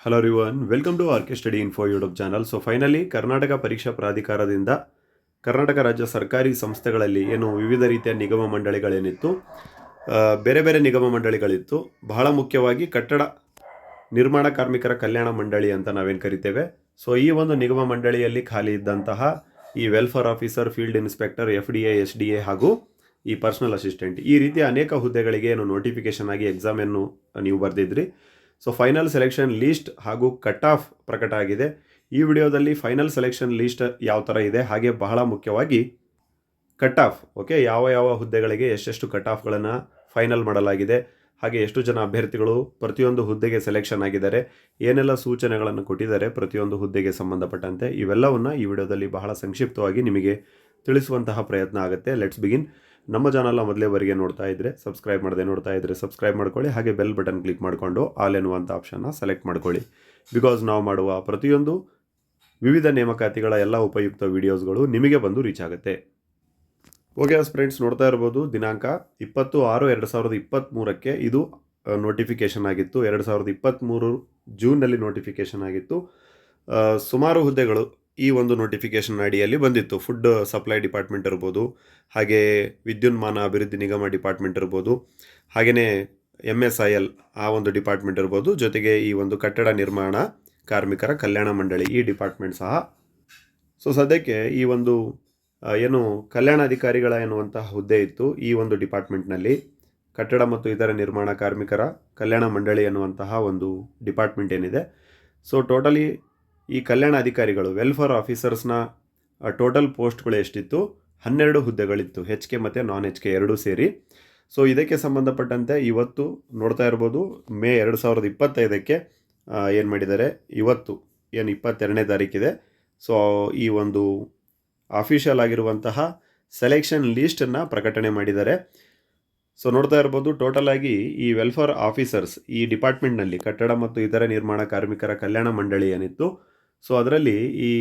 Hello everyone, welcome to R K study info YouTube channel. So finally Karnataka ಪರೀಕ್ಷಾ ಪ್ರಾಧಿಕಾರದಿಂದ ಕರ್ನಾಟಕ ರಾಜ್ಯ ಸರ್ಕಾರಿ ಸಂಸ್ಥೆಗಳಲ್ಲಿ ಏನು ವಿವಿಧ ರೀತಿಯ ನಿಗಮ ಮಂಡಳಿಗಳೇನಿತ್ತು, ಬೇರೆ ಬೇರೆ ನಿಗಮ ಮಂಡಳಿಗಳಿತ್ತು. ಬಹಳ ಮುಖ್ಯವಾಗಿ ಕಟ್ಟಡ ನಿರ್ಮಾಣ ಕಾರ್ಮಿಕರ ಕಲ್ಯಾಣ ಮಂಡಳಿ ಅಂತ ನಾವೇನು ಕರಿತೇವೆ. ಸೊ ಈ ಒಂದು ನಿಗಮ ಮಂಡಳಿಯಲ್ಲಿ ಖಾಲಿ ಇದ್ದಂತಹ ಈ welfare officer, field inspector, FDA, SDA ಹಾಗೂ ಈ ಪರ್ಸನಲ್ ಅಸಿಸ್ಟೆಂಟ್, ಈ ರೀತಿಯ ಅನೇಕ ಹುದ್ದೆಗಳಿಗೆ ಏನು ನೋಟಿಫಿಕೇಶನ್ ಆಗಿ ಎಕ್ಸಾಮನ್ನು ನೀವು ಬರೆದಿದ್ರಿ. ಸೊ ಫೈನಲ್ ಸೆಲೆಕ್ಷನ್ ಲೀಸ್ಟ್ ಹಾಗೂ ಕಟ್ ಆಫ್ ಪ್ರಕಟ ಆಗಿದೆ. ಈ ವಿಡಿಯೋದಲ್ಲಿ ಫೈನಲ್ ಸೆಲೆಕ್ಷನ್ ಲೀಸ್ಟ್ ಯಾವ ಥರ ಇದೆ, ಹಾಗೆ ಬಹಳ ಮುಖ್ಯವಾಗಿ ಕಟ್ ಆಫ್, ಓಕೆ, ಯಾವ ಯಾವ ಹುದ್ದೆಗಳಿಗೆ ಎಷ್ಟೆಷ್ಟು ಕಟ್ ಆಫ್ಗಳನ್ನು ಫೈನಲ್ ಮಾಡಲಾಗಿದೆ, ಹಾಗೆ ಎಷ್ಟು ಜನ ಅಭ್ಯರ್ಥಿಗಳು ಪ್ರತಿಯೊಂದು ಹುದ್ದೆಗೆ ಸೆಲೆಕ್ಷನ್ ಆಗಿದ್ದಾರೆ, ಏನೆಲ್ಲ ಸೂಚನೆಗಳನ್ನು ಕೊಟ್ಟಿದ್ದಾರೆ ಪ್ರತಿಯೊಂದು ಹುದ್ದೆಗೆ ಸಂಬಂಧಪಟ್ಟಂತೆ, ಇವೆಲ್ಲವನ್ನು ಈ ವಿಡಿಯೋದಲ್ಲಿ ಬಹಳ ಸಂಕ್ಷಿಪ್ತವಾಗಿ ನಿಮಗೆ ತಿಳಿಸುವಂತಹ ಪ್ರಯತ್ನ ಆಗುತ್ತೆ. Let's begin. ನಮ್ಮ ಚಾನಲ್ನ ಮೊದಲೇವರೆಗೆ ನೋಡ್ತಾ ಇದ್ದರೆ ಸಬ್ಸ್ಕ್ರೈಬ್ ಮಾಡದೆ ನೋಡ್ತಾ ಇದ್ದರೆ ಸಬ್ಸ್ಕ್ರೈಬ್ ಮಾಡ್ಕೊಳ್ಳಿ, ಹಾಗೆ ಬೆಲ್ ಬಟನ್ ಕ್ಲಿಕ್ ಮಾಡಿಕೊಂಡು ಆಲ್ ಎನ್ನುವಂಥ ಆಪ್ಷನ್ನ ಸೆಲೆಕ್ಟ್ ಮಾಡ್ಕೊಳ್ಳಿ. ಬಿಕಾಸ್ ನಾವು ಮಾಡುವ ಪ್ರತಿಯೊಂದು ವಿವಿಧ ನೇಮಕಾತಿಗಳ ಎಲ್ಲ ಉಪಯುಕ್ತ ವಿಡಿಯೋಸ್ಗಳು ನಿಮಗೆ ಬಂದು ರೀಚ್ ಆಗುತ್ತೆ. ಓಕೆ ಫ್ರೆಂಡ್ಸ್, ನೋಡ್ತಾ ಇರ್ಬೋದು, ದಿನಾಂಕ 20/6/2023 ಇದು ನೋಟಿಫಿಕೇಷನ್ ಆಗಿತ್ತು. 2023 ಜೂನ್ನಲ್ಲಿ ನೋಟಿಫಿಕೇಷನ್ ಆಗಿತ್ತು. ಸುಮಾರು ಹುದ್ದೆಗಳು ಈ ಒಂದು ನೋಟಿಫಿಕೇಷನ್ ಅಡಿಯಲ್ಲಿ ಬಂದಿತ್ತು. ಫುಡ್ ಸಪ್ಲೈ ಡಿಪಾರ್ಟ್ಮೆಂಟ್ ಇರ್ಬೋದು, ಹಾಗೆ ವಿದ್ಯುನ್ಮಾನ ಅಭಿವೃದ್ಧಿ ನಿಗಮ ಡಿಪಾರ್ಟ್ಮೆಂಟ್ ಇರ್ಬೋದು, ಹಾಗೆಯೇ MSIL ಆ ಒಂದು ಡಿಪಾರ್ಟ್ಮೆಂಟ್ ಇರ್ಬೋದು, ಜೊತೆಗೆ ಈ ಒಂದು ಕಟ್ಟಡ ನಿರ್ಮಾಣ ಕಾರ್ಮಿಕರ ಕಲ್ಯಾಣ ಮಂಡಳಿ ಈ ಡಿಪಾರ್ಟ್ಮೆಂಟ್ ಸಹ. ಸೊ ಸದ್ಯಕ್ಕೆ ಈ ಒಂದು ಏನು ಕಲ್ಯಾಣಾಧಿಕಾರಿಗಳ ಎನ್ನುವಂತಹ ಹುದ್ದೆ ಇತ್ತು ಈ ಒಂದು ಡಿಪಾರ್ಟ್ಮೆಂಟ್ನಲ್ಲಿ. ಕಟ್ಟಡ ಮತ್ತು ಇತರ ನಿರ್ಮಾಣ ಕಾರ್ಮಿಕರ ಕಲ್ಯಾಣ ಮಂಡಳಿ ಎನ್ನುವಂತಹ ಒಂದು ಡಿಪಾರ್ಟ್ಮೆಂಟ್ ಏನಿದೆ, ಸೊ ಟೋಟಲಿ ಈ ಕಲ್ಯಾಣ ಅಧಿಕಾರಿಗಳು ವೆಲ್ಫೇರ್ ಆಫೀಸರ್ಸ್ನ ಟೋಟಲ್ ಪೋಸ್ಟ್ಗಳು ಎಷ್ಟಿತ್ತು? 12 ಹುದ್ದೆಗಳಿತ್ತು, HK ಮತ್ತು ನಾನ್ HK ಎರಡೂ ಸೇರಿ. ಸೊ ಇದಕ್ಕೆ ಸಂಬಂಧಪಟ್ಟಂತೆ ಇವತ್ತು ನೋಡ್ತಾ ಇರ್ಬೋದು, ಮೇ 2025ಕ್ಕೆ ಏನು ಮಾಡಿದ್ದಾರೆ, ಇವತ್ತು ಏನು 22ನೇ ತಾರೀಕಿದೆ. ಸೊ ಈ ಒಂದು ಅಫಿಷಿಯಲ್ ಆಗಿರುವಂತಹ ಸೆಲೆಕ್ಷನ್ ಲೀಸ್ಟನ್ನು ಪ್ರಕಟಣೆ ಮಾಡಿದ್ದಾರೆ. ಸೊ ನೋಡ್ತಾ ಇರ್ಬೋದು, ಟೋಟಲ್ ಆಗಿ ಈ ವೆಲ್ಫೇರ್ ಆಫೀಸರ್ಸ್ ಈ ಡಿಪಾರ್ಟ್ಮೆಂಟ್ನಲ್ಲಿ ಕಟ್ಟಡ ಮತ್ತು ಇತರ ನಿರ್ಮಾಣ ಕಾರ್ಮಿಕರ ಕಲ್ಯಾಣ ಮಂಡಳಿ ಏನಿತ್ತು, ಸೊ ಅದರಲ್ಲಿ ಈ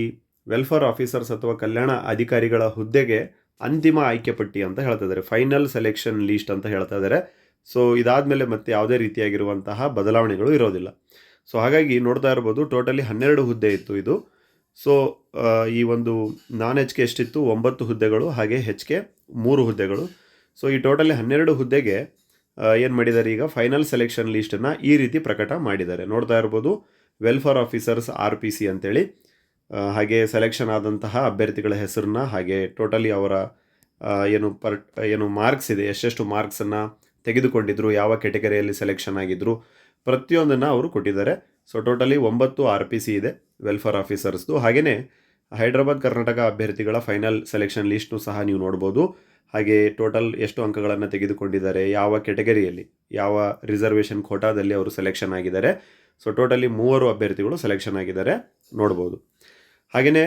ವೆಲ್ಫೇರ್ ಆಫೀಸರ್ಸ್ ಅಥವಾ ಕಲ್ಯಾಣ ಅಧಿಕಾರಿಗಳ ಹುದ್ದೆಗೆ ಅಂತಿಮ ಆಯ್ಕೆ ಪಟ್ಟಿ ಅಂತ ಹೇಳ್ತಾ ಇದ್ದಾರೆ, ಫೈನಲ್ ಸೆಲೆಕ್ಷನ್ ಲೀಸ್ಟ್ ಅಂತ ಹೇಳ್ತಾ ಇದ್ದಾರೆ. ಸೊ ಇದಾದಮೇಲೆ ಮತ್ತೆ ಯಾವುದೇ ರೀತಿಯಾಗಿರುವಂತಹ ಬದಲಾವಣೆಗಳು ಇರೋದಿಲ್ಲ. ಸೊ ಹಾಗಾಗಿ ನೋಡ್ತಾ ಇರ್ಬೋದು, ಟೋಟಲಿ 12 ಹುದ್ದೆ ಇತ್ತು ಇದು. ಸೊ ಈ ಒಂದು ನಾನ್ HK ಎಷ್ಟಿತ್ತು? 9 ಹುದ್ದೆಗಳು, ಹಾಗೆ HK 3 ಹುದ್ದೆಗಳು. ಸೊ ಈ ಟೋಟಲಿ 12 ಹುದ್ದೆಗೆ ಏನು ಮಾಡಿದ್ದಾರೆ, ಈಗ ಫೈನಲ್ ಸೆಲೆಕ್ಷನ್ ಲೀಸ್ಟನ್ನು ಈ ರೀತಿ ಪ್ರಕಟ ಮಾಡಿದ್ದಾರೆ. ನೋಡ್ತಾ ಇರ್ಬೋದು, ವೆಲ್ಫೇರ್ ಆಫೀಸರ್ಸ್ RPC ಅಂತೇಳಿ, ಹಾಗೆ ಸೆಲೆಕ್ಷನ್ ಆದಂತಹ ಅಭ್ಯರ್ಥಿಗಳ ಹೆಸರನ್ನ, ಹಾಗೆ ಟೋಟಲಿ ಅವರ ಏನು ಮಾರ್ಕ್ಸ್ ಇದೆ, ಎಷ್ಟೆಷ್ಟು ಮಾರ್ಕ್ಸನ್ನು ತೆಗೆದುಕೊಂಡಿದ್ರು, ಯಾವ ಕೆಟಗರಿಯಲ್ಲಿ ಸೆಲೆಕ್ಷನ್ ಆಗಿದ್ರು, ಪ್ರತಿಯೊಂದನ್ನು ಅವರು ಕೊಟ್ಟಿದ್ದಾರೆ. ಸೊ ಟೋಟಲಿ 9 RPC ಇದೆ ವೆಲ್ಫೇರ್ ಆಫೀಸರ್ಸ್ದು. ಹಾಗೆಯೇ ಹೈದರಾಬಾದ್ ಕರ್ನಾಟಕ ಅಭ್ಯರ್ಥಿಗಳ ಫೈನಲ್ ಸೆಲೆಕ್ಷನ್ ಲೀಸ್ಟ್ನು ಸಹ ನೀವು ನೋಡ್ಬೋದು. ಹಾಗೆ ಟೋಟಲ್ ಎಷ್ಟು ಅಂಕಗಳನ್ನು ತೆಗೆದುಕೊಂಡಿದ್ದಾರೆ, ಯಾವ ಕೆಟಗರಿಯಲ್ಲಿ, ಯಾವ ರಿಸರ್ವೇಷನ್ ಕೋಟಾದಲ್ಲಿ ಅವರು ಸೆಲೆಕ್ಷನ್ ಆಗಿದ್ದಾರೆ. ಸೊ ಟೋಟಲಿ 3 ಅಭ್ಯರ್ಥಿಗಳು ಸೆಲೆಕ್ಷನ್ ಆಗಿದ್ದಾರೆ, ನೋಡ್ಬೋದು. ಹಾಗೆಯೇ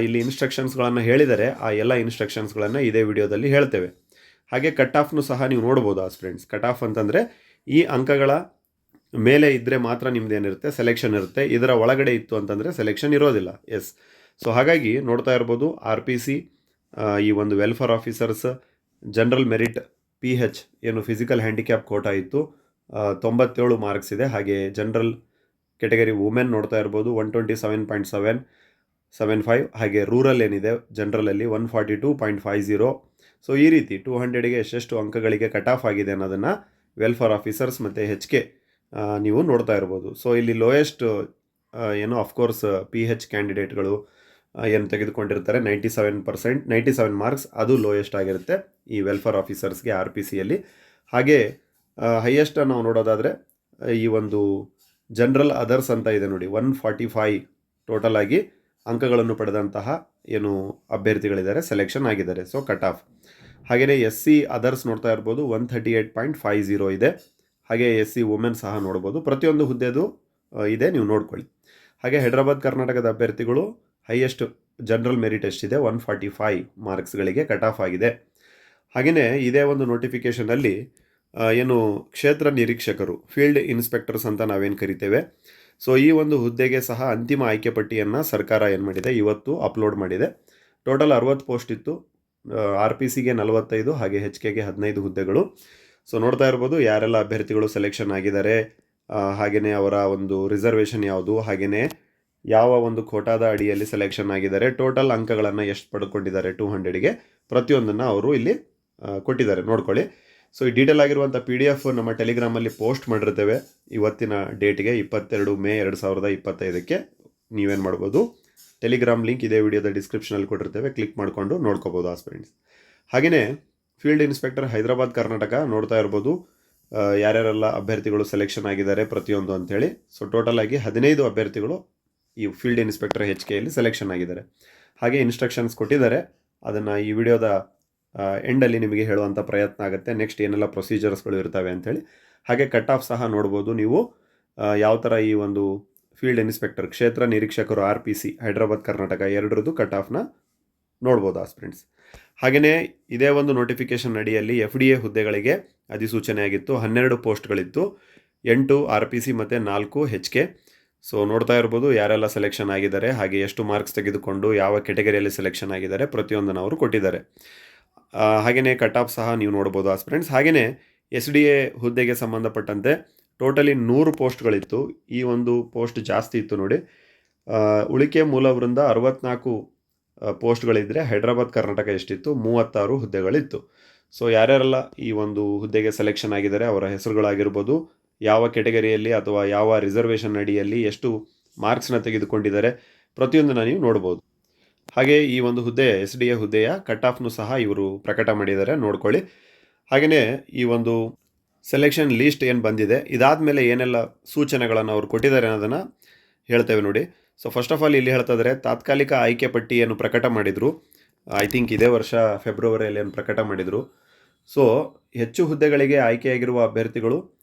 ಇಲ್ಲಿ ಇನ್ಸ್ಟ್ರಕ್ಷನ್ಸ್ಗಳನ್ನು ಹೇಳಿದರೆ, ಆ ಎಲ್ಲ ಇನ್ಸ್ಟ್ರಕ್ಷನ್ಸ್ಗಳನ್ನು ಇದೇ ವಿಡಿಯೋದಲ್ಲಿ ಹೇಳ್ತೇವೆ. ಹಾಗೆ ಕಟ್ ಆಫ್ನು ಸಹ ನೀವು ನೋಡ್ಬೋದು ಫ್ರೆಂಡ್ಸ್. ಕಟ್ ಆಫ್ ಅಂತಂದರೆ ಈ ಅಂಕಗಳ ಮೇಲೆ ಇದ್ದರೆ ಮಾತ್ರ ನಿಮ್ಮದೇನಿರುತ್ತೆ, ಸೆಲೆಕ್ಷನ್ ಇರುತ್ತೆ. ಇದರ ಒಳಗಡೆ ಇತ್ತು ಅಂತಂದರೆ ಸೆಲೆಕ್ಷನ್ ಇರೋದಿಲ್ಲ. ಎಸ್. ಸೊ ಹಾಗಾಗಿ ನೋಡ್ತಾ ಇರ್ಬೋದು, RPC ಈ ಒಂದು welfare officers general merit PH ಏನು ಫಿಸಿಕಲ್ ಹ್ಯಾಂಡಿಕ್ಯಾಪ್ ಕೋಟಾ ಇತ್ತು, 97 ಮಾರ್ಕ್ಸ್ ಇದೆ. ಹಾಗೆ ಜನರಲ್ ಕೆಟಗರಿ ವುಮೆನ್ ನೋಡ್ತಾ ಇರ್ಬೋದು 127.775. ಹಾಗೆ ರೂರಲ್ ಏನಿದೆ ಜನರಲಲ್ಲಿ 142.50. ಸೊ ಈ ರೀತಿ 200ಗೆ ಎಷ್ಟೆಷ್ಟು ಅಂಕಗಳಿಗೆ ಕಟ್ ಆಫ್ ಆಗಿದೆ ಅನ್ನೋದನ್ನು ವೆಲ್ಫೇರ್ ಆಫೀಸರ್ಸ್ ಮತ್ತು HK ನೀವು ನೋಡ್ತಾ ಇರ್ಬೋದು. ಸೊ ಇಲ್ಲಿ ಲೋಯೆಸ್ಟ್ ಏನು ಅಫ್ಕೋರ್ಸ್ PH ಕ್ಯಾಂಡಿಡೇಟ್ಗಳು ಏನು ತೆಗೆದುಕೊಂಡಿರ್ತಾರೆ 97 ಮಾರ್ಕ್ಸ್, ಅದು ಲೋಯೆಸ್ಟ್ ಆಗಿರುತ್ತೆ ಈ ವೆಲ್ಫೇರ್ ಆಫೀಸರ್ಸ್ಗೆ RPCಯಲ್ಲಿ. ಹಾಗೆ ಹೈಯೆಸ್ಟ್ ನಾವು ನೋಡೋದಾದರೆ ಈ ಒಂದು ಜನರಲ್ ಅದರ್ಸ್ ಅಂತ ಇದೆ ನೋಡಿ, 145 ಟೋಟಲ್ ಆಗಿ ಅಂಕಗಳನ್ನು ಪಡೆದಂತಹ ಏನು ಅಭ್ಯರ್ಥಿಗಳಿದ್ದಾರೆ, ಸೆಲೆಕ್ಷನ್ ಆಗಿದ್ದಾರೆ. So cut off. ಹಾಗೆಯೇ SC ಅದರ್ಸ್ ನೋಡ್ತಾ ಇರ್ಬೋದು 138.50 ಇದೆ. ಹಾಗೆ SC ವುಮೆನ್ ಸಹ ನೋಡ್ಬೋದು. ಪ್ರತಿಯೊಂದು ಹುದ್ದೆದು ಇದೆ, ನೀವು ನೋಡ್ಕೊಳ್ಳಿ. ಹಾಗೆ ಹೈದರಾಬಾದ್ ಕರ್ನಾಟಕದ ಅಭ್ಯರ್ಥಿಗಳು ಹೈಯೆಸ್ಟ್ ಜನರಲ್ ಮೆರಿಟ್ ಎಷ್ಟಿದೆ, 145 ಮಾರ್ಕ್ಸ್ಗಳಿಗೆ ಕಟ್ ಆಫ್ ಆಗಿದೆ. ಹಾಗೆಯೇ ಇದೇ ಒಂದು ನೋಟಿಫಿಕೇಷನಲ್ಲಿ ಏನು ಕ್ಷೇತ್ರ ನಿರೀಕ್ಷಕರು, ಫೀಲ್ಡ್ ಇನ್ಸ್ಪೆಕ್ಟರ್ಸ್ ಅಂತ ನಾವೇನು ಕರಿತೇವೆ, ಸೊ ಈ ಒಂದು ಹುದ್ದೆಗೆ ಸಹ ಅಂತಿಮ ಆಯ್ಕೆ ಪಟ್ಟಿಯನ್ನು ಸರ್ಕಾರ ಏನು ಮಾಡಿದೆ, ಇವತ್ತು ಅಪ್ಲೋಡ್ ಮಾಡಿದೆ. ಟೋಟಲ್ 60 ಪೋಸ್ಟ್ ಇತ್ತು. RPCಗೆ 45, ಹಾಗೆ HKಗೆ 15 ಹುದ್ದೆಗಳು. ಸೊ ನೋಡ್ತಾ ಇರ್ಬೋದು ಯಾರೆಲ್ಲ ಅಭ್ಯರ್ಥಿಗಳು ಸೆಲೆಕ್ಷನ್ ಆಗಿದ್ದಾರೆ, ಹಾಗೆಯೇ ಅವರ ಒಂದು ರಿಸರ್ವೇಷನ್ ಯಾವುದು, ಹಾಗೆಯೇ ಯಾವ ಒಂದು ಕೋಟಾದ ಅಡಿಯಲ್ಲಿ ಸೆಲೆಕ್ಷನ್ ಆಗಿದ್ದಾರೆ, ಟೋಟಲ್ ಅಂಕಗಳನ್ನು ಎಷ್ಟು ಪಡ್ಕೊಂಡಿದ್ದಾರೆ 200ಗೆ, ಪ್ರತಿಯೊಂದನ್ನು ಅವರು ಇಲ್ಲಿ ಕೊಟ್ಟಿದ್ದಾರೆ, ನೋಡ್ಕೊಳ್ಳಿ. ಸೊ ಈ ಡೀಟೇಲ್ ಆಗಿರುವಂಥ PDF ನಮ್ಮ ಟೆಲಿಗ್ರಾಮಲ್ಲಿ ಪೋಸ್ಟ್ ಮಾಡಿರ್ತೇವೆ ಇವತ್ತಿನ ಡೇಟ್ಗೆ 22 ಮೇ 2025ಕ್ಕೆ. ನೀವೇನು ಮಾಡ್ಬೋದು, ಟೆಲಿಗ್ರಾಮ್ ಲಿಂಕ್ ಇದೇ ವಿಡಿಯೋದ ಡಿಸ್ಕ್ರಿಪ್ಷನಲ್ಲಿ ಕೊಟ್ಟಿರ್ತೇವೆ, ಕ್ಲಿಕ್ ಮಾಡಿಕೊಂಡು ನೋಡ್ಕೋಬೋದು ಆಸ್ಪಿರೆಂಟ್ಸ್. ಹಾಗೆಯೇ ಫೀಲ್ಡ್ ಇನ್ಸ್ಪೆಕ್ಟರ್ ಹೈದರಾಬಾದ್ ಕರ್ನಾಟಕ ನೋಡ್ತಾ ಇರ್ಬೋದು ಯಾರ್ಯಾರೆಲ್ಲ ಅಭ್ಯರ್ಥಿಗಳು ಸೆಲೆಕ್ಷನ್ ಆಗಿದ್ದಾರೆ ಪ್ರತಿಯೊಂದು ಅಂಥೇಳಿ. ಸೊ ಟೋಟಲ್ ಆಗಿ 15 ಅಭ್ಯರ್ಥಿಗಳು ಈ ಫೀಲ್ಡ್ ಇನ್ಸ್ಪೆಕ್ಟರ್ HKಯಲ್ಲಿ ಸೆಲೆಕ್ಷನ್ ಆಗಿದ್ದಾರೆ. ಹಾಗೆ ಇನ್ಸ್ಟ್ರಕ್ಷನ್ಸ್ ಕೊಟ್ಟಿದ್ದಾರೆ, ಅದನ್ನು ಈ ವಿಡಿಯೋದ ಎಂಡಲ್ಲಿ ನಿಮಗೆ ಹೇಳುವಂಥ ಪ್ರಯತ್ನ ಆಗುತ್ತೆ, ನೆಕ್ಸ್ಟ್ ಏನೆಲ್ಲ ಪ್ರೊಸೀಜರ್ಸ್ಗಳು ಇರ್ತವೆ ಅಂಥೇಳಿ. ಹಾಗೆ ಕಟ್ ಆಫ್ ಸಹ ನೋಡ್ಬೋದು ನೀವು, ಯಾವ ಥರ ಈ ಒಂದು ಫೀಲ್ಡ್ ಇನ್ಸ್ಪೆಕ್ಟರ್ ಕ್ಷೇತ್ರ ನಿರೀಕ್ಷಕರು RPC ಹೈದರಾಬಾದ್ ಕರ್ನಾಟಕ ಎರಡರದ್ದು ಕಟ್ ಆಫ್ನ ನೋಡ್ಬೋದು ಆಸ್ಪಿರೆಂಟ್ಸ್. ಹಾಗೆಯೇ ಇದೇ ಒಂದು ನೋಟಿಫಿಕೇಷನ್ ಅಡಿಯಲ್ಲಿ FDA ಹುದ್ದೆಗಳಿಗೆ ಅಧಿಸೂಚನೆ ಆಗಿತ್ತು. 12 ಪೋಸ್ಟ್ಗಳಿತ್ತು, 8 RPC ಮತ್ತು 4 HK. ಸೊ ನೋಡ್ತಾ ಇರ್ಬೋದು ಯಾರೆಲ್ಲ ಸೆಲೆಕ್ಷನ್ ಆಗಿದ್ದಾರೆ, ಹಾಗೆ ಎಷ್ಟು ಮಾರ್ಕ್ಸ್ ತೆಗೆದುಕೊಂಡು ಯಾವ ಕೆಟಗರಿಯಲ್ಲಿ ಸೆಲೆಕ್ಷನ್ ಆಗಿದ್ದಾರೆ ಪ್ರತಿಯೊಂದನ್ನು ಅವರು ಕೊಟ್ಟಿದ್ದಾರೆ. ಹಾಗೆಯೇ ಕಟ್ ಆಫ್ ಸಹ ನೀವು ನೋಡ್ಬೋದು ಆಸ್ಪಿರೆಂಟ್ಸ್. ಹಾಗೆಯೇ SDA ಹುದ್ದೆಗೆ ಸಂಬಂಧಪಟ್ಟಂತೆ ಟೋಟಲಿ 100 ಪೋಸ್ಟ್ಗಳಿತ್ತು. ಈ ಒಂದು ಪೋಸ್ಟ್ ಜಾಸ್ತಿ ಇತ್ತು ನೋಡಿ. ಉಳಿಕೆ ಮೂಲವೃಂದ 64 ಪೋಸ್ಟ್ಗಳಿದ್ದರೆ ಹೈದರಾಬಾದ್ ಕರ್ನಾಟಕ ಎಷ್ಟಿತ್ತು, 36 ಹುದ್ದೆಗಳಿತ್ತು. ಸೊ ಯಾರ್ಯಾರೆಲ್ಲ ಈ ಒಂದು ಹುದ್ದೆಗೆ ಸೆಲೆಕ್ಷನ್ ಆಗಿದ್ದಾರೆ ಅವರ ಹೆಸರುಗಳಾಗಿರ್ಬೋದು, ಯಾವ ಕೆಟಗರಿಯಲ್ಲಿ ಅಥವಾ ಯಾವ ರಿಸರ್ವೇಷನ್ ಅಡಿಯಲ್ಲಿ ಎಷ್ಟು ಮಾರ್ಕ್ಸ್ನ ತೆಗೆದುಕೊಂಡಿದ್ದಾರೆ ಪ್ರತಿಯೊಂದನ್ನು ನೀವು ನೋಡ್ಬೋದು. ಹಾಗೆ ಈ ಒಂದು ಹುದ್ದೆ SDA ಹುದ್ದೆಯ ಕಟ್ ಆಫ್ನು ಸಹ ಇವರು ಪ್ರಕಟ ಮಾಡಿದ್ದಾರೆ, ನೋಡ್ಕೊಳ್ಳಿ. ಹಾಗೆಯೇ ಈ ಒಂದು ಸೆಲೆಕ್ಷನ್ ಲೀಸ್ಟ್ ಏನು ಬಂದಿದೆ, ಇದಾದ ಮೇಲೆ ಏನೆಲ್ಲ ಸೂಚನೆಗಳನ್ನು ಅವರು ಕೊಟ್ಟಿದ್ದಾರೆ ಅನ್ನೋದನ್ನು ಹೇಳ್ತೇವೆ ನೋಡಿ. ಸೊ ಫಸ್ಟ್ ಆಫ್ ಆಲ್ ಇಲ್ಲಿ ಹೇಳ್ತಾ ಇದ್ದಾರೆ, ತಾತ್ಕಾಲಿಕ ಆಯ್ಕೆ ಪಟ್ಟಿಯನ್ನು ಪ್ರಕಟ ಮಾಡಿದರು. ಐ ಥಿಂಕ್ ಇದೇ ವರ್ಷ ಫೆಬ್ರವರಿಯಲ್ಲಿ ಏನು ಪ್ರಕಟ ಮಾಡಿದರು. ಸೊ ಹೆಚ್ಚು ಹುದ್ದೆಗಳಿಗೆ ಆಯ್ಕೆಯಾಗಿರುವ ಅಭ್ಯರ್ಥಿಗಳು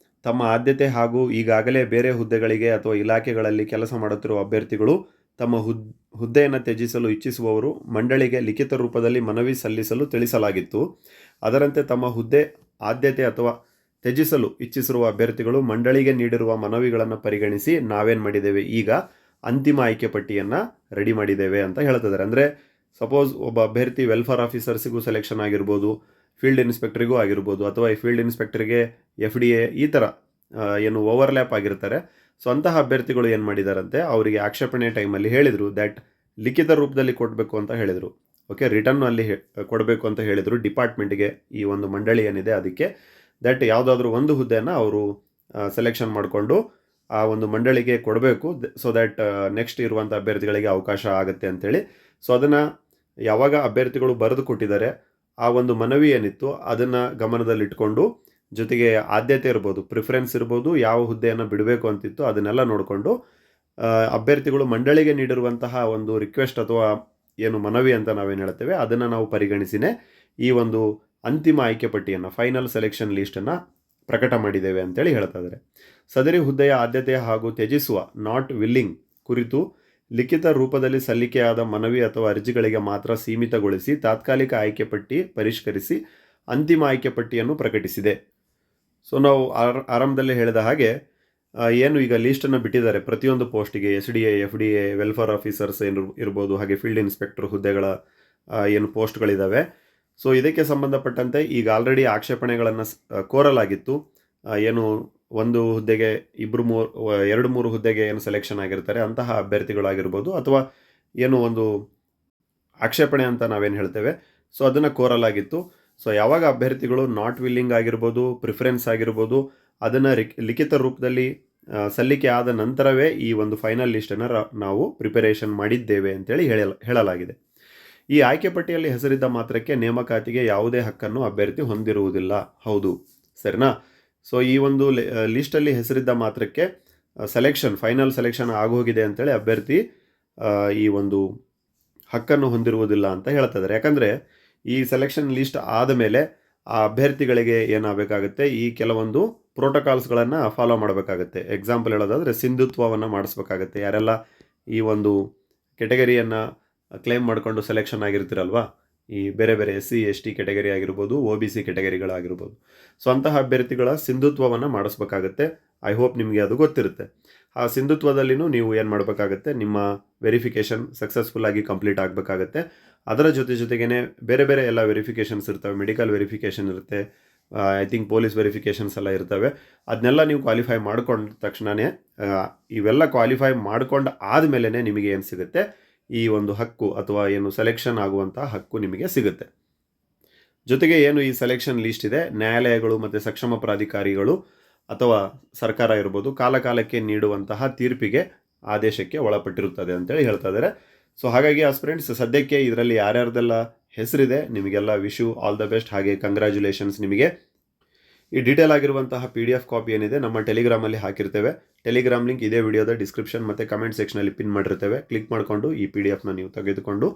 ತಮ್ಮ ಆದ್ಯತೆ ಹಾಗೂ ಈಗಾಗಲೇ ಬೇರೆ ಹುದ್ದೆಗಳಿಗೆ ಅಥವಾ ಇಲಾಖೆಗಳಲ್ಲಿ ಕೆಲಸ ಮಾಡುತ್ತಿರುವ ಅಭ್ಯರ್ಥಿಗಳು ತಮ್ಮ ಹುದ್ದೆಯನ್ನು ತ್ಯಜಿಸಲು ಇಚ್ಛಿಸುವವರು ಮಂಡಳಿಗೆ ಲಿಖಿತ ರೂಪದಲ್ಲಿ ಮನವಿ ಸಲ್ಲಿಸಲು ತಿಳಿಸಲಾಗಿತ್ತು. ಅದರಂತೆ ತಮ್ಮ ಹುದ್ದೆ ಆದ್ಯತೆ ಅಥವಾ ತ್ಯಜಿಸಲು ಇಚ್ಛಿಸಿರುವ ಅಭ್ಯರ್ಥಿಗಳು ಮಂಡಳಿಗೆ ನೀಡಿರುವ ಮನವಿಗಳನ್ನು ಪರಿಗಣಿಸಿ ನಾವೇನು ಮಾಡಿದ್ದೇವೆ, ಈಗ ಅಂತಿಮ ಆಯ್ಕೆ ಪಟ್ಟಿಯನ್ನು ರೆಡಿ ಮಾಡಿದ್ದೇವೆ ಅಂತ ಹೇಳ್ತಿದ್ದಾರೆ. ಅಂದರೆ ಸಪೋಸ್ ಒಬ್ಬ ಅಭ್ಯರ್ಥಿ ವೆಲ್ಫೇರ್ ಆಫೀಸರ್ಸಿಗೂ ಸೆಲೆಕ್ಷನ್ ಆಗಿರ್ಬೋದು, ಫೀಲ್ಡ್ ಇನ್ಸ್ಪೆಕ್ಟ್ರಿಗೂ ಆಗಿರ್ಬೋದು, ಅಥವಾ ಈ ಫೀಲ್ಡ್ ಇನ್ಸ್ಪೆಕ್ಟರ್ಗೆ FDA ಈ ಥರ ಏನು ಓವರ್ಲ್ಯಾಪ್ ಆಗಿರ್ತಾರೆ. ಸೊ ಅಂತಹ ಅಭ್ಯರ್ಥಿಗಳು ಏನು ಮಾಡಿದಾರಂತೆ, ಅವರಿಗೆ ಆಕ್ಷೇಪಣೆ ಟೈಮಲ್ಲಿ ಹೇಳಿದರು ದ್ಯಾಟ್ ಲಿಖಿತ ರೂಪದಲ್ಲಿ ಕೊಡಬೇಕು ಅಂತ ಹೇಳಿದರು. ಓಕೆ, ರಿಟರ್ನಲ್ಲಿ ಕೊಡಬೇಕು ಅಂತ ಹೇಳಿದರು ಡಿಪಾರ್ಟ್ಮೆಂಟ್ಗೆ, ಈ ಒಂದು ಮಂಡಳಿ ಏನಿದೆ ಅದಕ್ಕೆ, ದ್ಯಾಟ್ ಯಾವುದಾದ್ರೂ ಒಂದು ಹುದ್ದೆಯನ್ನು ಅವರು ಸೆಲೆಕ್ಷನ್ ಮಾಡಿಕೊಂಡು ಆ ಒಂದು ಮಂಡಳಿಗೆ ಕೊಡಬೇಕು, ಸೊ ದ್ಯಾಟ್ ನೆಕ್ಸ್ಟ್ ಇರುವಂಥ ಅಭ್ಯರ್ಥಿಗಳಿಗೆ ಅವಕಾಶ ಆಗುತ್ತೆ ಅಂಥೇಳಿ. ಸೊ ಅದನ್ನು ಯಾವಾಗ ಅಭ್ಯರ್ಥಿಗಳು ಬರೆದು ಕೊಟ್ಟಿದ್ದಾರೆ, ಆ ಒಂದು ಮನವಿ ಏನಿತ್ತು ಅದನ್ನು ಗಮನದಲ್ಲಿಟ್ಕೊಂಡು, ಜೊತೆಗೆ ಆದ್ಯತೆ ಇರ್ಬೋದು, ಪ್ರಿಫರೆನ್ಸ್ ಇರ್ಬೋದು, ಯಾವ ಹುದ್ದೆಯನ್ನು ಬಿಡಬೇಕು ಅಂತಿತ್ತು ಅದನ್ನೆಲ್ಲ ನೋಡಿಕೊಂಡು ಅಭ್ಯರ್ಥಿಗಳು ಮಂಡಳಿಗೆ ನೀಡಿರುವಂತಹ ಒಂದು ರಿಕ್ವೆಸ್ಟ್ ಅಥವಾ ಏನು ಮನವಿ ಅಂತ ನಾವೇನು ಹೇಳ್ತೇವೆ ಅದನ್ನು ನಾವು ಪರಿಗಣಿಸಿನೇ ಈ ಒಂದು ಅಂತಿಮ ಆಯ್ಕೆ ಪಟ್ಟಿಯನ್ನು, ಫೈನಲ್ ಸೆಲೆಕ್ಷನ್ ಲೀಸ್ಟನ್ನು ಪ್ರಕಟ ಮಾಡಿದ್ದೇವೆ ಅಂತೇಳಿ ಹೇಳ್ತಾ ಇದ್ದಾರೆ. ಸದರಿ ಹುದ್ದೆಯ ಆದ್ಯತೆ ಹಾಗೂ ತ್ಯಜಿಸುವ ನಾಟ್ ವಿಲ್ಲಿಂಗ್ ಕುರಿತು ಲಿಖಿತ ರೂಪದಲ್ಲಿ ಸಲ್ಲಿಕೆಯಾದ ಮನವಿ ಅಥವಾ ಅರ್ಜಿಗಳಿಗೆ ಮಾತ್ರ ಸೀಮಿತಗೊಳಿಸಿ ತಾತ್ಕಾಲಿಕ ಆಯ್ಕೆ ಪಟ್ಟಿ ಪರಿಷ್ಕರಿಸಿ ಅಂತಿಮ ಆಯ್ಕೆ ಪಟ್ಟಿಯನ್ನು ಪ್ರಕಟಿಸಿದೆ. ಸೊ ನಾವು ಆರಂಭದಲ್ಲಿ ಹೇಳಿದ ಹಾಗೆ ಏನು ಈಗ ಲೀಸ್ಟನ್ನು ಬಿಟ್ಟಿದ್ದಾರೆ ಪ್ರತಿಯೊಂದು ಪೋಸ್ಟಿಗೆ, SDA, FDA, ವೆಲ್ಫೇರ್ ಆಫೀಸರ್ಸ್ ಇರ್ಬೋದು, ಹಾಗೆ ಫೀಲ್ಡ್ ಇನ್ಸ್ಪೆಕ್ಟರ್ ಹುದ್ದೆಗಳ ಏನು ಪೋಸ್ಟ್ಗಳಿದ್ದಾವೆ. ಸೊ ಇದಕ್ಕೆ ಸಂಬಂಧಪಟ್ಟಂತೆ ಈಗ ಆಲ್ರೆಡಿ ಆಕ್ಷೇಪಣೆಗಳನ್ನು ಕೋರಲಾಗಿತ್ತು. ಏನು ಒಂದು ಹುದ್ದೆಗೆ 2-3 ಹುದ್ದೆಗೆ ಏನು ಸೆಲೆಕ್ಷನ್ ಆಗಿರ್ತಾರೆ ಅಂತಹ ಅಭ್ಯರ್ಥಿಗಳಾಗಿರ್ಬೋದು, ಅಥವಾ ಏನು ಒಂದು ಆಕ್ಷೇಪಣೆ ಅಂತ ನಾವೇನು ಹೇಳ್ತೇವೆ, ಸೊ ಅದನ್ನು ಕೋರಲಾಗಿತ್ತು. ಸೊ ಯಾವಾಗ ಅಭ್ಯರ್ಥಿಗಳು ನಾಟ್ ವಿಲ್ಲಿಂಗ್ ಆಗಿರ್ಬೋದು, ಪ್ರಿಫರೆನ್ಸ್ ಆಗಿರ್ಬೋದು, ಅದನ್ನು ಲಿಖಿತ ರೂಪದಲ್ಲಿ ಸಲ್ಲಿಕೆ ಆದ ನಂತರವೇ ಈ ಒಂದು ಫೈನಲ್ ಲಿಸ್ಟನ್ನು ನಾವು ಪ್ರಿಪರೇಷನ್ ಮಾಡಿದ್ದೇವೆ ಅಂತೇಳಿ ಹೇಳಲಾಗಿದೆ. ಈ ಆಯ್ಕೆ ಪಟ್ಟಿಯಲ್ಲಿ ಹೆಸರಿದ್ದ ಮಾತ್ರಕ್ಕೆ ನೇಮಕಾತಿಗೆ ಯಾವುದೇ ಹಕ್ಕನ್ನು ಅಭ್ಯರ್ಥಿ ಹೊಂದಿರುವುದಿಲ್ಲ. ಹೌದು, ಸರಿನಾ? ಸೊ ಈ ಒಂದು ಲಿಸ್ಟಲ್ಲಿ ಹೆಸರಿದ್ದ ಮಾತ್ರಕ್ಕೆ ಫೈನಲ್ ಸೆಲೆಕ್ಷನ್ ಆಗೋಗಿದೆ ಅಂತೇಳಿ ಅಭ್ಯರ್ಥಿ ಈ ಒಂದು ಹಕ್ಕನ್ನು ಹೊಂದಿರುವುದಿಲ್ಲ ಅಂತ ಹೇಳ್ತಿದ್ದಾರೆ. ಯಾಕಂದರೆ ಈ ಸೆಲೆಕ್ಷನ್ ಲಿಸ್ಟ್ ಆದ ಮೇಲೆ ಆ ಅಭ್ಯರ್ಥಿಗಳಿಗೆ ಏನಾಗಬೇಕಾಗುತ್ತೆ, ಈ ಕೆಲವೊಂದು ಪ್ರೋಟೋಕಾಲ್ಸ್ಗಳನ್ನು ಫಾಲೋ ಮಾಡಬೇಕಾಗುತ್ತೆ. ಎಕ್ಸಾಂಪಲ್ ಹೇಳೋದಾದರೆ ಸಿಂಧುತ್ವವನ್ನು ಮಾಡಿಸ್ಬೇಕಾಗತ್ತೆ. ಯಾರೆಲ್ಲ ಈ ಒಂದು ಕೆಟಗರಿಯನ್ನು ಕ್ಲೇಮ್ ಮಾಡಿಕೊಂಡು ಸೆಲೆಕ್ಷನ್ ಆಗಿರ್ತೀರಲ್ವ, ಈ ಬೇರೆ ಬೇರೆ SC ST ಕೆಟಗರಿ ಆಗಿರ್ಬೋದು, OBC ಕೆಟಗರಿಗಳಾಗಿರ್ಬೋದು, ಸೊ ಅಂತಹ ಅಭ್ಯರ್ಥಿಗಳ ಸಿಂಧುತ್ವವನ್ನು ಮಾಡಿಸ್ಬೇಕಾಗತ್ತೆ. ಐ ಹೋಪ್ ನಿಮಗೆ ಅದು ಗೊತ್ತಿರುತ್ತೆ. ಆ ಸಿಂಧುತ್ವದಲ್ಲಿನೂ ನೀವು ಏನು ಮಾಡಬೇಕಾಗತ್ತೆ, ನಿಮ್ಮ ವೆರಿಫಿಕೇಷನ್ ಸಕ್ಸಸ್ಫುಲ್ಲಾಗಿ ಕಂಪ್ಲೀಟ್ ಆಗಬೇಕಾಗತ್ತೆ. ಅದರ ಜೊತೆಗೇ ಬೇರೆ ಬೇರೆ ಎಲ್ಲ ವೆರಿಫಿಕೇಷನ್ಸ್ ಇರ್ತವೆ. ಮೆಡಿಕಲ್ ವೆರಿಫಿಕೇಷನ್ ಇರುತ್ತೆ, ಐ ಥಿಂಕ್ ಪೊಲೀಸ್ ವೆರಿಫಿಕೇಷನ್ಸ್ ಎಲ್ಲ ಇರ್ತವೆ. ಅದನ್ನೆಲ್ಲ ನೀವು ಕ್ವಾಲಿಫೈ ಮಾಡ್ಕೊಂಡ ತಕ್ಷಣವೇ ಇವೆಲ್ಲ ಕ್ವಾಲಿಫೈ ಮಾಡ್ಕೊಂಡು ಆದಮೇಲೆ ನಿಮಗೆ ಏನು ಸಿಗುತ್ತೆ, ಈ ಒಂದು ಹಕ್ಕು ಅಥವಾ ಏನು ಸೆಲೆಕ್ಷನ್ ಆಗುವಂಥ ಹಕ್ಕು ನಿಮಗೆ ಸಿಗುತ್ತೆ. ಜೊತೆಗೆ ಏನು ಈ ಸೆಲೆಕ್ಷನ್ ಲಿಸ್ಟ್ ಇದೆ, ನ್ಯಾಯಾಲಯಗಳು ಮತ್ತು ಸಕ್ಷಮ ಪ್ರಾಧಿಕಾರಿಗಳು ಅಥವಾ ಸರ್ಕಾರ ಇರ್ಬೋದು, ಕಾಲಕಾಲಕ್ಕೆ ನೀಡುವಂತಹ ತೀರ್ಪಿಗೆ ಆದೇಶಕ್ಕೆ ಒಳಪಟ್ಟಿರುತ್ತದೆ ಅಂತೇಳಿ ಹೇಳ್ತಾ ಇದ್ದಾರೆ. ಸೊ ಹಾಗಾಗಿ ಆಸ್ಪಿರೆಂಟ್ಸ್, ಸದ್ಯಕ್ಕೆ ಇದರಲ್ಲಿ ಯಾರ್ಯಾರ್ದೆಲ್ಲ ಹೆಸರಿದೆ ನಿಮಗೆಲ್ಲ wish you all the best, ಹಾಗೆ ಕಂಗ್ರ್ಯಾಚುಲೇಷನ್ಸ್ ನಿಮಗೆ. ಈ ಡೀಟೇಲ್ ಆಗಿರುವಂತಹ PDF ಕಾಪಿ ಏನಿದೆ ನಮ್ಮ ಟೆಲಿಗ್ರಾಮಲ್ಲಿ ಹಾಕಿರ್ತೇವೆ. ಟೆಲಿಗ್ರಾಮ್ ಲಿಂಕ್ ಇದೇ ವಿಡಿಯೋದ ಡಿಸ್ಕ್ರಿಪ್ಷನ್ ಮತ್ತು ಕಮೆಂಟ್ ಸೆಕ್ಷನಲ್ಲಿ ಪಿನ್ ಮಾಡಿರ್ತೇವೆ. ಕ್ಲಿಕ್ ಮಾಡಿಕೊಂಡು ಈ PDF ನೀವು ತೆಗೆದುಕೊಂಡು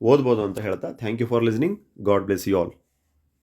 ಓದ್ಬೋದು ಅಂತ ಹೇಳ್ತಾ, thank you for listening. God bless you all.